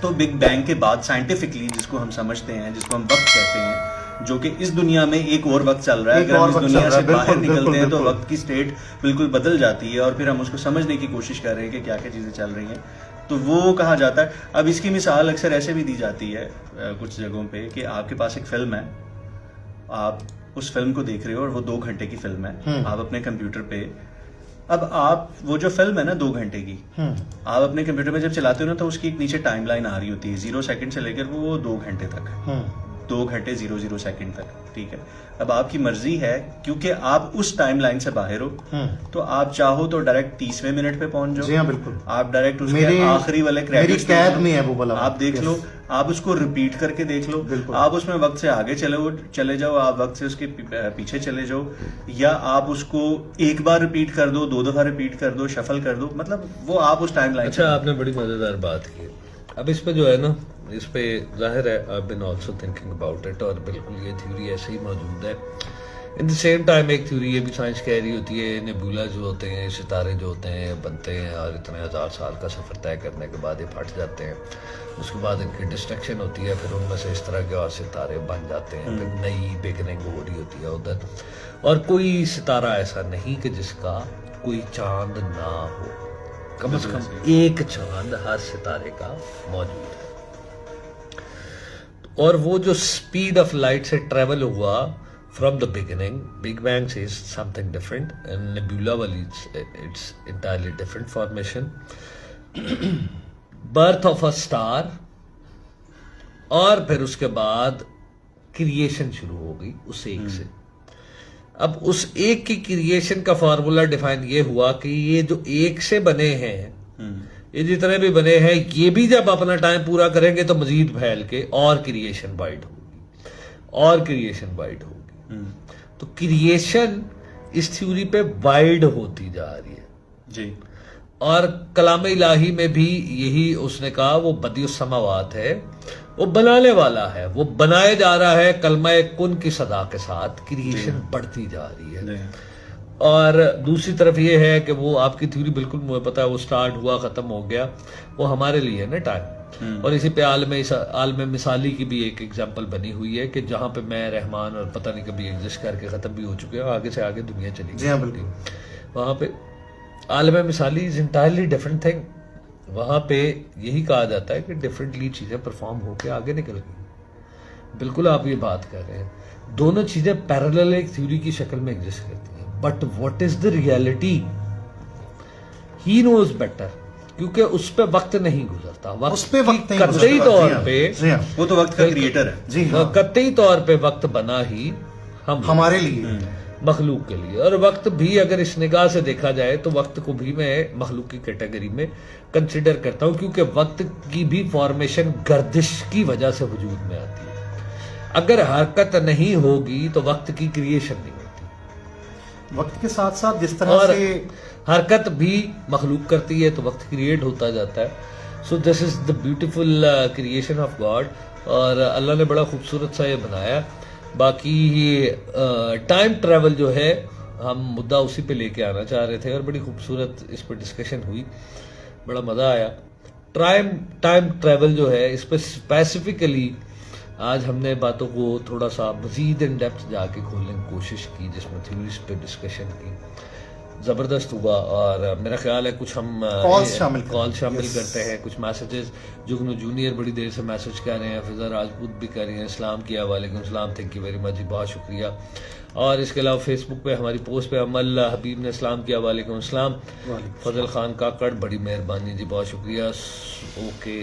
تو big bang کے بعد سائنٹیفکلی جس کو ہم سمجھتے ہیں، جس کو ہم وقت کہتے ہیں، جو کہ اس دنیا میں ایک اور وقت چل رہا ہے، اگر ہم اس دنیا سے باہر نکلتے ہیں تو وقت کی سٹیٹ بالکل بدل جاتی ہے، اور پھر ہم اس کو سمجھنے کی کوشش کر رہے ہیں کہ کیا کیا چیزیں چل رہی ہیں، تو وہ کہا جاتا ہے. اب اس کی مثال اکثر ایسے بھی دی جاتی ہے کچھ جگہوں پہ کہ آپ کے پاس ایک فلم ہے، آپ اس فلم کو دیکھ رہے ہو اور وہ 2 گھنٹے کی فلم ہے، آپ اپنے کمپیوٹر پہ، اب آپ وہ جو فلم ہے نا 2 گھنٹے کی، آپ اپنے کمپیوٹر پہ جب چلاتے ہو نا تو اس کی ایک نیچے ٹائم لائن آ رہی ہوتی ہے 0 سیکنڈ سے لے کر وہ 2 گھنٹے تک، 2 گھنٹے 00 سیکنڈ تک. ٹھیک ہے، اب آپ کی مرضی ہے کیونکہ آپ اس ٹائم لائن سے باہر ہو تو آپ چاہو تو ڈائریکٹ 30ویں منٹ پہ پہنچ جاؤ. جی ہاں بالکل، آپ ڈائریکٹ اس کے آخری والے میری قید میں ہے وہ بلا، آپ دیکھ لو، آپ اس کو ریپیٹ کر کے دیکھ لو، آپ اس میں وقت سے آگے چلے جاؤ، آپ وقت سے اس کے پیچھے چلے جاؤ، یا آپ اس کو ایک بار ریپیٹ کر دو، 2 دفعہ ریپیٹ کر دو، شفل کر دو، مطلب وہ آپ اس ٹائم لائن. اچھا، آپ نے بڑی مزیدار بات کی. اب اس پہ جو ہے نا، اس پہ ظاہر ہے I've been also thinking about it، اور بالکل یہ تھیوری ایسے ہی موجود ہے. ان دا سیم ٹائم ایک تھیوری یہ بھی سائنس کہہ رہی ہوتی ہے، نیبولا جو ہوتے ہیں، ستارے جو ہوتے ہیں بنتے ہیں اور اتنے 1000 سال کا سفر طے کرنے کے بعد یہ پھٹ جاتے ہیں، اس کے بعد ان کی ڈسٹرکشن ہوتی ہے، پھر ان میں سے اس طرح کے اور ستارے بن جاتے ہیں، پھر نئی بگننگ ہو رہی ہوتی ہے ادھر. اور کوئی ستارہ ایسا نہیں کہ جس کا کوئی چاند نہ ہو، کم از کم ایک چاند ہر ستارے کا موجود ہے. اور وہ جو اسپیڈ آف لائٹ سے ٹریول ہوا from the beginning, big bang is something different, and nebula والی it's entirely different formation. Birth of a star, اور پھر اس کے بعد کریشن شروع ہو گئی اس ایک سے. اب اس ایک کی کریشن کا فارمولا ڈیفائن یہ ہوا کہ یہ جو ایک سے بنے ہیں، یہ جتنے بھی بنے ہیں، یہ بھی جب اپنا ٹائم پورا کریں گے تو مزید پھیل کے اور کریشن وائڈ ہوگی، اور کریشن وائڈ ہوگی. تو کریشن اس تھیوری پہ وائڈ ہوتی جا رہی ہے. جی، اور کلام الہی میں بھی یہی اس نے کہا، وہ بدیع السماوات ہے، وہ بنانے والا ہے، وہ بنائے جا رہا ہے کلمہ کن کی صدا کے ساتھ، کریشن بڑھتی جا رہی ہے. اور دوسری طرف یہ ہے کہ وہ آپ کی تھیوری بالکل مجھے پتا ہے، وہ سٹارٹ ہوا ختم ہو گیا، وہ ہمارے لیے ہے نا ٹائم. اور اسی پہ عالم مثالی کی بھی ایک ایگزامپل بنی ہوئی ہے کہ جہاں پہ میں رحمان اور پتہ نہیں کبھی ایگزسٹ کر کے ختم بھی ہو چکے ہیں، آگے سے آگے دنیا چلی گئی، وہاں پہ عالم مثالی از انٹائرلی ڈفرنٹ تھنگ. وہاں پہ یہی کہا جاتا ہے کہ ڈفرینٹلی چیزیں پرفارم ہو کے آگے نکل گئی. بالکل آپ یہ بات کر رہے ہیں، دونوں چیزیں پیرالل ایک تھیوری کی شکل میں ایگزسٹ کرتی ہیں، but what is the reality he knows better, کیونکہ اس پہ وقت نہیں گزرتا. وقت قطعی طور پہ وہ تو وقت کا کریٹر ہے، قطعی طور پہ وقت بنا ہی ہمارے لیے، مخلوق کے لیے. اور وقت بھی اگر اس نگاہ سے دیکھا جائے تو وقت کو بھی میں مخلوق کی کیٹیگری میں کنسیڈر کرتا ہوں، کیونکہ وقت کی بھی فارمیشن گردش کی وجہ سے وجود میں آتی ہے. اگر حرکت نہیں ہوگی تو وقت کی کریشن نہیں ہوتی. وقت کے ساتھ ساتھ جس طرح سے حرکت بھی مخلوق کرتی ہے تو وقت کریٹ ہوتا جاتا ہے. So this is the beautiful creation of God, اور اللہ نے بڑا خوبصورت سا یہ بنایا. باقی ٹائم ٹریول جو ہے، ہم مدعا اسی پہ لے کے آنا چاہ رہے تھے، اور بڑی خوبصورت اس پہ ڈسکشن ہوئی، بڑا مزہ آیا. ٹائم ٹریول جو ہے، اس پہ اسپیسیفکلی آج ہم نے باتوں کو تھوڑا سا مزید ان ڈیپتھ جا کے کھولنے کی کوشش کی، جس میں تھیوریز پہ ڈسکشن کی. زبردست ہوا، اور میرا خیال ہے کچھ ہم کال شامل کرتے ہیں، کچھ میسیجز. جگنو جونیئر بڑی دیر سے میسج کر رہے ہیں، فضا راجپوت بھی کر رہی ہیں اسلام کیا، وعلیکم السلام، تھینک یو ویری مچ جی، بہت شکریہ. اور اس کے علاوہ فیس بک پہ ہماری پوسٹ پہ عمل حبیب نے اسلام کیا، وعلیکم السلام. فضل خان کاکڑ، بڑی مہربانی جی، بہت شکریہ. اوکے،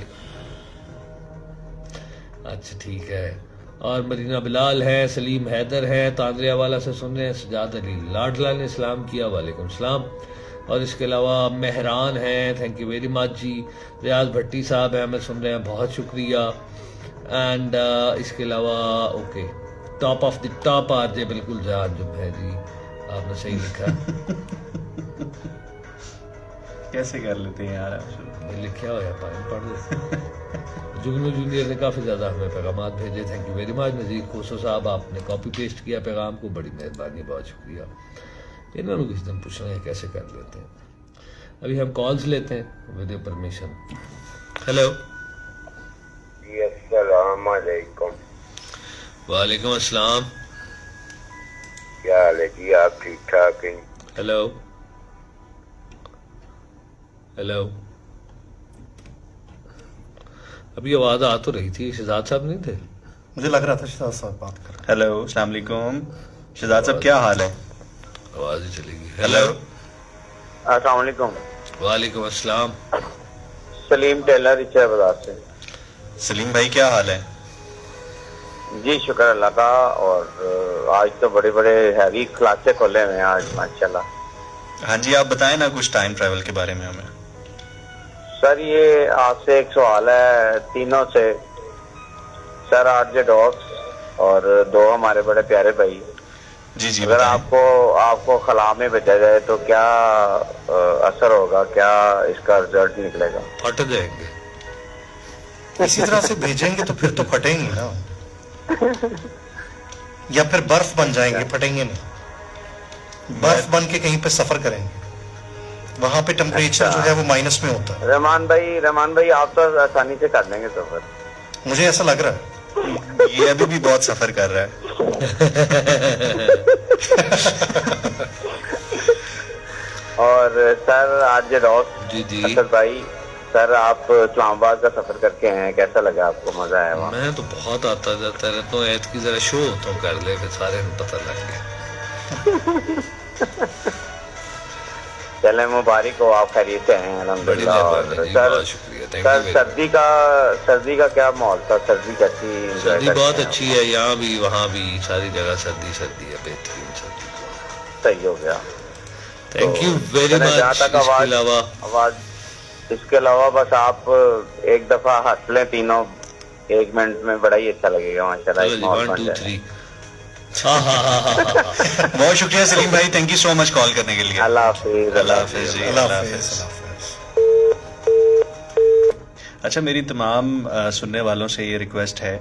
اچھا ٹھیک ہے. اور مرینا بلال ہے، سلیم حیدر ہے، تاندریا والا سے سن رہے ہیں، سجاد علی لاڈلا نے اسلام کیا، وعلیکم السلام. اور اس کے علاوہ مہران ہیں، تھینک یو ویری مچ جی. ریاض بھٹی صاحب ہیں، ہمیں سن رہے ہیں، بہت شکریہ. اینڈ اس کے علاوہ okay, top of the top R J, بالکل جان جم ہے جی، آپ نے صحیح لکھا. کیسے کر لیتے ہیں یار، لکھا ہوا ہے، پڑھ لیں. جگنو جونیئر نے کافی زیادہ ہمیں پیغامات بھیجے، تھینک یو ویری مچ. نذیر کھوسو صاحب، آپ نے کاپی پیسٹ کیا پیغام کو، بڑی مہربانی، بہت شکریہ. انہوں نے کسی دن پوچھ رہے ہیں کیسے کر لیتے ہیں. ابھی ہم کالز لیتے ہیں ود یور پرمیشن. ہیلو. السلام علیکم. وعلیکم السلام. کیا حال ہے جی؟ آپ ٹھیک ٹھاک ہیں؟ Hello hello. ابھی آواز آ تو رہی تھی. شہزاد صاحب نہیں تھے؟ مجھے لگ رہا تھا شہزاد صاحب بات کر رہے ہیں. ہیلو السلام علیکم. شہزاد صاحب کیا حال ہے؟ آواز ہی چلے گی. ہیلو. السلام علیکم. وعلیکم السلام. سلیم ٹیلر اچھا بازار سے. سلیم بھائی کیا حال ہے؟ جی شکر اللہ کا. اور آج تو بڑے بڑے ہیوی کلاسے کھولے ہوئے ہیں آج ماشاءاللہ. ہاں جی آپ بتائیں نا کچھ ٹائم ٹریول کے بارے میں ہمیں. سر یہ آپ سے ایک سوال ہے تینوں سے. سر آر جے ڈاکس اور دو ہمارے بڑے پیارے بھائی. جی جی اگر بتائیں. آپ کو خلا میں بھیجا جائے تو کیا اثر ہوگا؟ کیا اس کا رزلٹ نکلے گا؟ پھٹ جائیں گے. اسی طرح سے بھیجیں گے تو پھر تو پھٹیں گے نا, یا پھر برف بن جائیں گے, پھٹیں گے نہیں. برف بن کے کہیں پہ سفر کریں گے, وہاں پہ ٹمپریچر جو ہے وہ مائنس میں ہوتا ہے. رحمان بھائی آپ تو آسانی سے کر لیں گے سفر. مجھے ایسا لگ رہا ہے. یہ ابھی بھی بہت سفر کر رہا ہے. اور سر آج ڈاکس جی جی اسد بھائی, سر آپ اسلام آباد کا سفر کر کے ہیں, کیسا لگا آپ کو؟ مزہ آیا وہاں؟ میں تو بہت آتا جاتا رہتا ہوں. ایت کی ذرا شو تو کر لے پھر سارے پتہ لگ گیا. چلے مبارک ہو, آپ خیریت سے ہیں الحمدللہ. اور سر سردی کا کیا ماحول تھا؟ سردی کیسی؟ سردی بہت اچھی ہے یہاں بھی وہاں بھی ساری جگہ سردی ہے, بہترین سردی. صحیح ہو گیا. Thank you very much. اس کے علاوہ بس آپ ایک دفعہ ہنس لیں تینوں 1 منٹ میں, بڑا ہی اچھا لگے گا ماشاءاللہ. بہت شکریہ سلیم بھائی, تھینک یو سو مچ کال کرنے کے لیے. اللہ حافظ. اللہ حافظ جی. اللہ حافظ. اچھا میری تمام سننے والوں سے یہ ریکویسٹ ہے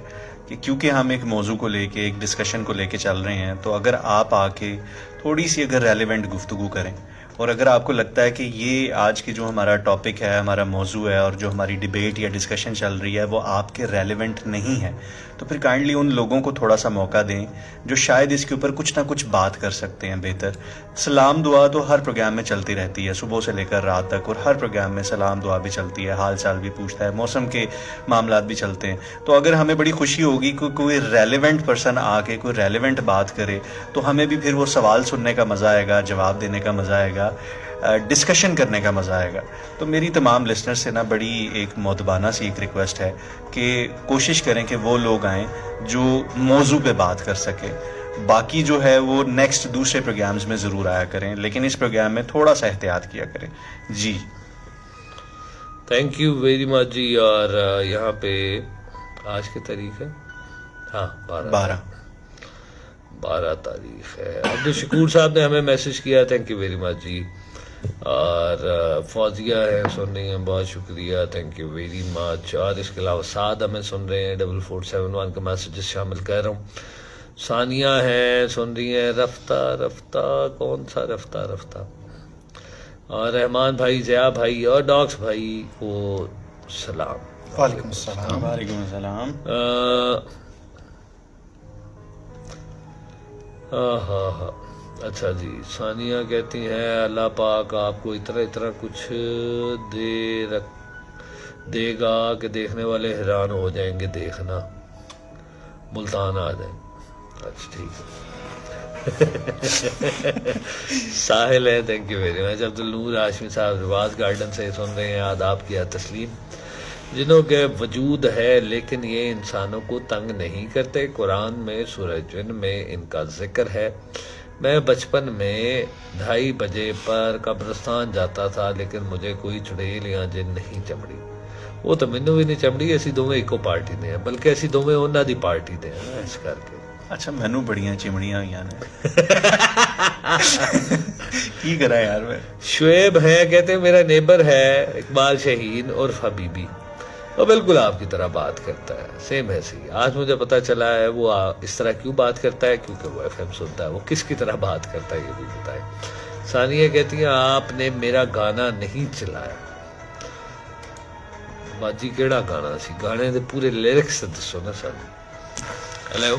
کہ کیونکہ ہم ایک موضوع کو لے کے ایک ڈسکشن کو لے کے چل رہے ہیں, تو اگر آپ آ کے تھوڑی سی اگر ریلیونٹ گفتگو کریں, اور اگر آپ کو لگتا ہے کہ یہ آج کی جو ہمارا ٹاپک ہے, ہمارا موضوع ہے, اور جو ہماری ڈیبیٹ یا ڈسکشن چل رہی ہے وہ آپ کے ریلیونٹ نہیں ہے, تو پھر کائنڈلی ان لوگوں کو تھوڑا سا موقع دیں جو شاید اس کے اوپر کچھ نہ کچھ بات کر سکتے ہیں بہتر. سلام دعا تو ہر پروگرام میں چلتی رہتی ہے, صبح سے لے کر رات تک, اور ہر پروگرام میں سلام دعا بھی چلتی ہے, حال چال بھی پوچھتا ہے, موسم کے معاملات بھی چلتے ہیں. تو اگر ہمیں بڑی خوشی ہوگی کہ کوئی ریلیونٹ پرسن آ کے کوئی ریلیونٹ بات کرے, تو ہمیں بھی پھر وہ سوال سننے کا مزہ آئے گا, جواب دینے کا مزہ آئے گا, ڈسکشن کرنے کا مزہ آئے گا. تو میری تمام لسنر سے نا بڑی ایک مؤدبانہ سی ایک ریکویسٹ ہے کہ کوشش کریں کہ وہ لوگ آئیں جو موضوع پہ بات کر سکے. باقی جو ہے وہ نیکسٹ دوسرے پروگرامز میں ضرور آیا کریں, لیکن اس پروگرام میں تھوڑا سا احتیاط کیا کریں. جی تھینک یو ویری مچ جی. اور یہاں پہ آج کی تاریخ ہے, ہاں 12 تاریخ ہے. عبد الشکور صاحب نے ہمیں میسج کیا, تھینک یو ویری مچ جی. اور فوزیہ ہے سن رہی ہیں, بہت شکریہ, تھینک یو ویری مچ. اور اس کے علاوہ سعد ہمیں سن رہے ہیں, 4471 کا میسیجز شامل کر رہا ہوں. ثانیہ ہیں سن رہی ہیں, رفتہ کون سا رفتہ. اور رحمان بھائی, ضیاء بھائی اور ڈاکس بھائی کو سلام. وعلیکم السلام. وعلیکم السلام. ہاں اچھا جی. ثانیہ کہتی ہیں اللہ پاک آپ کو اتنا کچھ دے گا کہ دیکھنے والے حیران ہو جائیں گے. دیکھنا ملتان آ جائیں. اچھا ٹھیک ہے. ساحل ہے, تھینک یو ویری مچ. عبد النور ہاشمی صاحب رواز گارڈن سے سن رہے ہیں, آداب کیا تسلیم. جنہوں کے وجود ہے لیکن یہ انسانوں کو تنگ نہیں کرتے. قرآن میں سورہ جن میں ان کا ذکر ہے. میں بچپن میں 2:30 بجے پر قبرستان جاتا تھا, لیکن مجھے کوئی چڑیل یا جن نہیں چمڑی. وہ تو مینوں بھی نہیں چمڑی. اسی دونوں ایکو پارٹی دے ہیں, بلکہ اسی دونوں انہاں دی پارٹی دے ہیں اس کر کے. اچھا مینوں بڑیاں چمڑیاں ہوئی نے کی کرا یار. میں شعیب ہے, کہتے ہیں میرا نیبر ہے اقبال شہین اور حبیبی, وہ بالکل آپ کی طرح بات کرتا ہے, سیم ایسے ہی. آج مجھے پتا چلا ہے وہ اس طرح کیوں بات کرتا ہے, کیونکہ وہ FM سنتا ہے. وہ کس کی طرح بات کرتا ہے یہ بھی بتائے. ثانیہ کہتی ہیں آپ نے میرا گانا نہیں چلایا. ਬਾਜੀ ਕਿਹੜਾ ਗਾਣਾ ਸੀ, ਗਾਣੇ ਦੇ ਪੂਰੇ ਲਿਰਿਕਸ ਦੱਸੋ ਨਾ ਸਾਨੂੰ। ਹੈਲੋ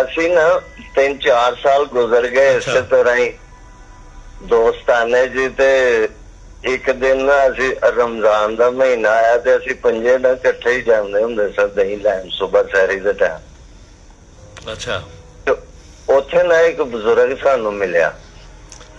ਅਸੀਂ ਨਾ 3-4 ਸਾਲ ਗੁਜ਼ਰ ਗਏ ਇਸੇ ਤਰ੍ਹਾਂ ਹੀ ਦੋਸਤਾਨੇ ਜੀ। ਤੇ ਇੱਕ ਦਿਨ ਨਾ ਅਸੀਂ ਰਮਜ਼ਾਨ ਦਾ ਮਹੀਨਾ ਆਇਆ ਤੇ ਅਸੀਂ ਪੰਜੇ ਨਾਲ ਇਕੱਠੇ ਹੀ ਜਾਂਦੇ ਹੁੰਦੇ ਸਾਂ ਦਹੀਂ ਲੈਣ ਸੁਬਹ ਸੈਰੀ ਦੇ ਟਾਈਮ। ਅੱਛਾ। ਤੇ ਉੱਥੇ ਨਾ ਇੱਕ ਬਜ਼ੁਰਗ ਸਾਨੂੰ ਮਿਲਿਆ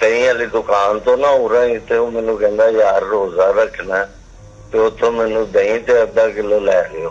ਦਹੀਂ ਵਾਲੀ ਦੁਕਾਨ ਤੋਂ ਨਾ ਉਰਾਂ ਹੀ। ਤੇ ਉਹ ਮੈਨੂੰ ਕਹਿੰਦਾ ਯਾਰ ਰੋਜ਼ਾ ਰੱਖਣਾ ਤੇ ਉੱਥੋਂ ਮੈਨੂੰ ਦਹੀਂ ਤੇ ਅੱਧਾ ਕਿਲੋ ਲੈ ਲਿਓ।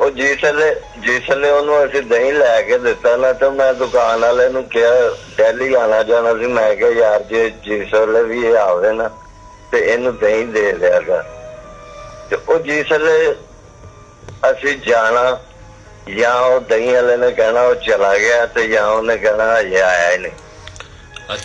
ਉਹ ਜਿਸਲੇ ਉਹਨੂੰ ਅਸੀਂ ਦਹੀਂ ਲੈ ਕੇ ਦਿੱਤਾ ਨਾ ਤੇ ਮੈਂ ਦੁਕਾਨ ਵਾਲੇ ਨੂੰ ਕਿਹਾ ਦਿੱਲੀ ਆਣਾ ਜਾਣਾ ਸੀ, ਮੈਂ ਕਿਹਾ ਯਾਰ ਜੇ ਜਿਸ ਵੇਲੇ ਵੀ ਇਹ ਆਵੇ ਨਾ ਤੇ ਇਹਨੂੰ ਦਹੀਂ ਦੇ ਦਿਆਗਾ। ਤੇ ਉਹ ਜਿਸਲੇ ਅਸੀਂ ਜਾਣਾ ਜਾਂ ਉਹ ਦਹੀਂ ਵਾਲੇ ਨੇ ਕਹਿਣਾ ਉਹ ਚਲਾ ਗਿਆ ਤੇ ਜਾਂ ਉਹਨੇ ਕਹਿਣਾ ਹਜੇ ਆਇਆ ਹੀ ਨਹੀਂ। ਤੇ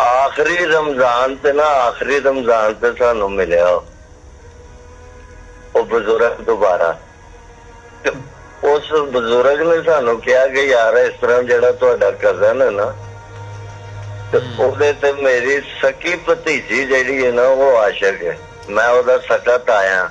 ਆਖਰੀ ਰਮਜ਼ਾਨ ਤੇ ਸਾਨੂੰ ਮਿਲਿਆ ਉਹ ਬਜ਼ੁਰਗ ਦੁਬਾਰਾ। ਤੇ ਉਸ ਬਜ਼ੁਰਗ ਨੇ ਸਾਨੂੰ ਕਿਹਾ ਕਿ ਯਾਰ ਇਸ ਤਰ੍ਹਾਂ ਜਿਹੜਾ ਤੁਹਾਡਾ ਕਜ਼ਨ ਹੈ ਨਾ ਤੇ ਉਹਦੇ ਤੇ ਮੇਰੀ ਸਕੀ ਭਤੀਜੀ ਜਿਹੜੀ ਹੈ ਨਾ ਉਹ ਆਸ਼ਿਕ ਹੈ, ਮੈਂ ਉਹਦਾ ਸਕਾ ਤਾਇਆ।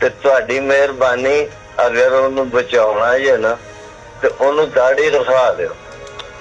ਤੇ ਤੁਹਾਡੀ ਮਿਹਰਬਾਨੀ ਅਗਰ ਉਹਨੂੰ ਬਚਾਉਣਾ ਹੈ ਨਾ ਤੇ ਉਹਨੂੰ ਦਾੜੀ ਰਖਾ ਦਿਓ।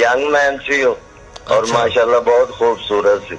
ਯੰਗ ਮੈਨ ਸੀ ਉਹ ਔਰ ਅੱਛਾ। ਮਾਸ਼ਾਅੱਲਾ ਬਹੁਤ ਖੂਬਸੂਰਤ ਸੀ। ਉਹ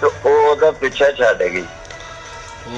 ਤੇ ਉਹ ਉਹਦਾ ਪਿੱਛਾ ਛੱਡ ਗਈ।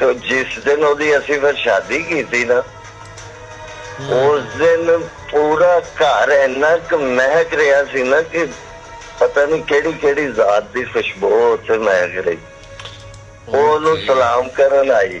ਤੇ ਜਿਸ ਦਿਨ ਉਹਦੀ ਅਸੀਂ ਫਿਰ ਸ਼ਾਦੀ ਕੀਤੀ ਨਾ ਉਸ ਦਿਨ ਪੂਰਾ ਘਰ ਇੰਨਾ ਕੁ ਮਹਿਕ ਰਿਹਾ ਸੀ ਨਾ ਕਿ ਪਤਾ ਨਹੀਂ ਕਿਹੜੀ ਕਿਹੜੀ ਜ਼ਾਤ ਦੀ ਖੁਸ਼ਬੂ ਉੱਥੇ ਮਹਿਕ ਰਹੀ। ਉਹ ਉਹਨੂੰ Okay। ਸਲਾਮ ਕਰਨ ਆਈ।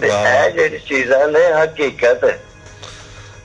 ਤੇ ਇਹ ਜਿਹੜੀ ਚੀਜ਼ਾਂ ਨੇ ਹਕੀਕਤ ਹੈ।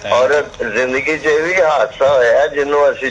Thank ਔਰ you। ਜ਼ਿੰਦਗੀ 'ਚ ਇਹ ਵੀ ਹਾਦਸਾ ਹੋਇਆ ਜਿਹਨੂੰ ਅਸੀਂ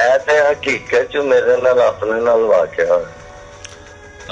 ਇਹ ਤੇ ਹਕੀਕਤ 'ਚ ਮੇਰੇ ਨਾਲ ਆਪਣੇ ਨਾਲ ਵਾਕਿਆ ਹੋਇਆ।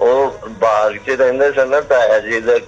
ਉਹ ਬਾਗ 'ਚ ਰਹਿੰਦੇ ਸਨ ਨਾ ਤਾਇਆ ਜੀ ਦੇ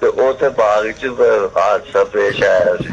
ਤੇ ਉੱਥੇ ਬਾਗ 'ਚ ਹਾਦਸਾ ਪੇਸ਼ ਆਇਆ ਸੀ।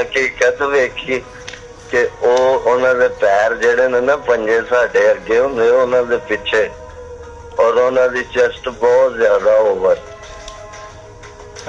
ਹਕੀਕਤ ਵੇਖੀ ਕਿ ਉਹ ਉਹਨਾਂ ਦੇ ਪੈਰ ਜਿਹੜੇ ਨੇ ਨਾ ਪੰਜੇ ਸਾਡੇ ਅੱਗੇ ਹੁੰਦੇ ਉਹਨਾਂ ਦੇ ਪਿੱਛੇ ਔਰ ਉਹਨਾਂ ਦੀ ਚੈਸਟ ਬਹੁਤ ਜ਼ਿਆਦਾ ਓਵਰ।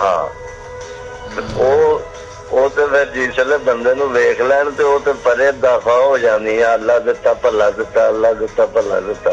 ਹਾਂ ਤੇ ਉਹ ਤੇ ਫਿਰ ਜਿਸਲੇ ਬੰਦੇ ਨੂੰ ਵੇਖ ਲੈਣ ਤੇ ਉਹ ਤੇ ਪਰੇ ਦਫਾ ਹੋ ਜਾਂਦੀ ਆ। ਅੱਲਾ ਦਿੱਤਾ ਭਲਾ ਦਿੱਤਾ, ਅੱਲਾ ਦਿੱਤਾ ਭਲਾ ਦਿੱਤਾ।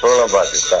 ਸੋਹਣਾ Pakistan.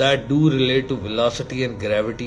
that do relate to velocity and gravity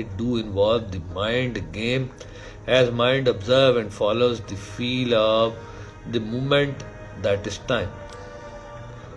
it do involve the mind game, as mind observe and follows the feel of the moment that is time।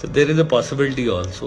So there is a possibility also.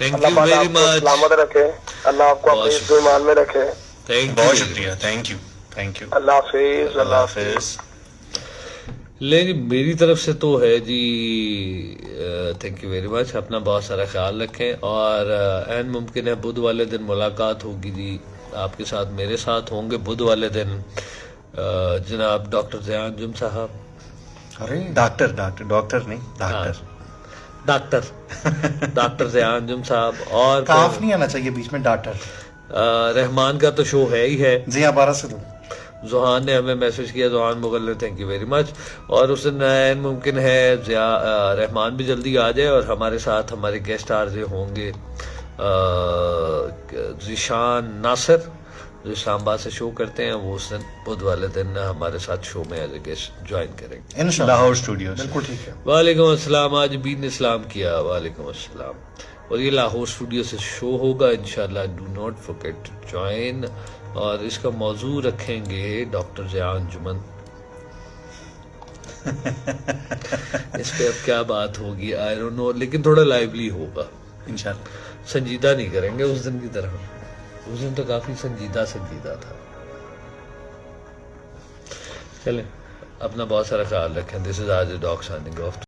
Thank Allah you پاک very آپ کو much. سلامت رکھے, اللہ آپ کو اپنے حفظ و ایمان میں رکھے. Thank بہت you. شکریہ, تھینک یو, تھینک یو. اللہ حافظ. اللہ حافظ. لے جی میری طرف سے تو ہے جی, تھینک یو ویری مچ. اپنا بہت سارا خیال رکھیں, اور عین ممکن ہے بدھ والے دن ملاقات ہوگی جی آپ کے ساتھ, میرے ساتھ ہوں گے بدھ والے دن جناب ڈاکٹر ضیاء انجم صاحب. ارے ڈاکٹر نہیں, ڈاکٹر ضیاء انجم صاحب, اور کاف نہیں آنا چاہیے بیچ میں, ڈاکٹر. رحمان کا تو شو ہے ہی ہے. جی ہاں, 12 سے 2. زحان نے ہمیں میسج کیا, زحان مغل نے, تھینک یو ویری مچ. اور اس دن عین ممکن ہے رحمان بھی جلدی آ جائے, اور ہمارے ساتھ ہمارے گیسٹ آرزے ہوں گے ذیشان ناصر جو اسلام آباد سے شو کرتے ہیں, وہ اس دن بدھ والے دن ہمارے ساتھ شو میں ایز اے گیسٹ جوائن کریں گے انشاءاللہ لاہور اسٹوڈیو. بالکل ٹھیک ہے. وعلیکم السلام. آج بین اسلام کیا, وعلیکم السلام. اور یہ لاہور اسٹوڈیو سے شو ہوگا انشاءاللہ, do not forget to join. اور اس کا موضوع رکھیں گے ڈاکٹر ضیاء انجمن. اس پہ اب کیا بات ہوگی آئی ڈونٹ نو, لیکن تھوڑا لائیولی ہوگا انشاءاللہ. سنجیدہ نہیں کریں گے اس دن کی طرح. اس دن تو کافی سنجیدہ تھا. چلیں, اپنا بہت سارا خیال رکھیں. دس از آج ڈاگ سائننگ آف.